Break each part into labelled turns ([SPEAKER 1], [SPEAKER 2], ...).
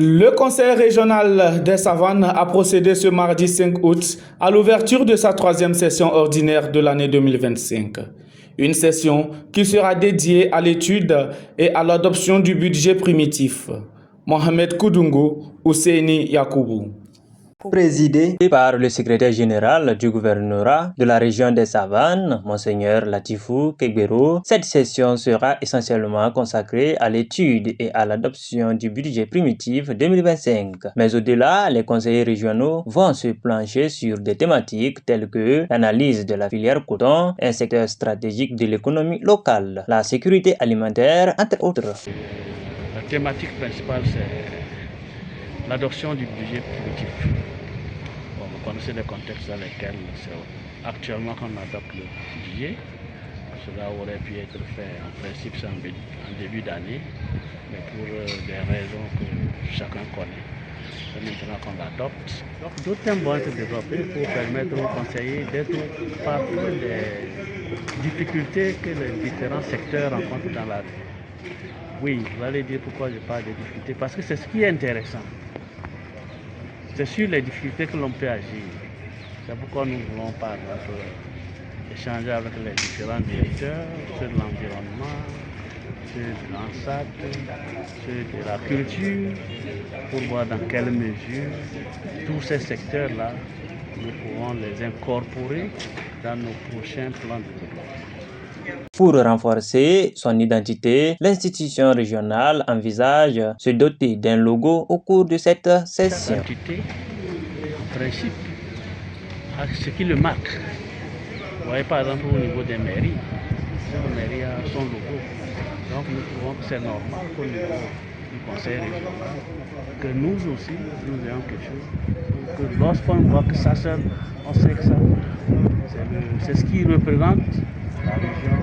[SPEAKER 1] Le Conseil régional des Savanes a procédé ce mardi 5 août à l'ouverture de sa troisième session ordinaire de l'année 2025. Une session qui sera dédiée à l'étude et à l'adoption du budget primitif. Mohamed Koudungo, Ousseini Yakoubou.
[SPEAKER 2] Présidé par le secrétaire général du gouvernorat de la région des Savanes, Monseigneur Latifou Kegbero, cette session sera essentiellement consacrée à l'étude et à l'adoption du budget primitif 2025. Mais au-delà, les conseillers régionaux vont se plancher sur des thématiques telles que l'analyse de la filière coton, un secteur stratégique de l'économie locale, la sécurité alimentaire, entre autres.
[SPEAKER 3] La thématique principale, c'est l'adoption du budget primitif. Bon, vous connaissez les contextes dans lesquels c'est actuellement qu'on adopte le budget. Cela aurait pu être fait en principe en début d'année, mais pour des raisons que chacun connaît. C'est maintenant qu'on l'adopte. Donc d'autres thèmes vont être développés pour permettre aux conseillers d'être parfois des difficultés que les différents secteurs rencontrent dans la vie. Oui, vous allez dire pourquoi je parle des difficultés, parce que c'est ce qui est intéressant. C'est sur les difficultés que l'on peut agir. C'est pourquoi nous voulons par exemple échanger avec les différents directeurs sur l'environnement, sur l'ANSAT, sur de la culture, pour voir dans quelle mesure tous ces secteurs-là, nous pourrons les incorporer dans nos prochains plans de développement.
[SPEAKER 2] Pour renforcer son identité, l'institution régionale envisage se doter d'un logo au cours de cette session.
[SPEAKER 3] Chaque entité, en principe, a ce qui le marque. Vous voyez par exemple au niveau des mairies, chaque mairie a son logo. Donc nous trouvons que c'est normal qu'au niveau du conseil régional, que nous aussi, nous ayons quelque chose. Que lorsqu'on voit que ça seul, on sait que ça, c'est ce qui représente la région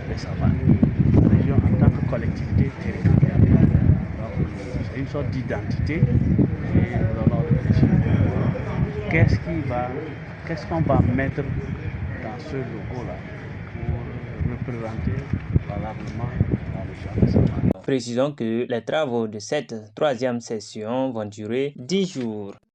[SPEAKER 3] des Savanes, la région en tant que collectivité territoriale. Donc c'est une sorte d'identité et nous allons réfléchir qu'est-ce qu'on va mettre dans ce logo-là pour représenter valablement la région des Savanes.
[SPEAKER 2] Précisons que les travaux de cette troisième session vont durer 10 jours.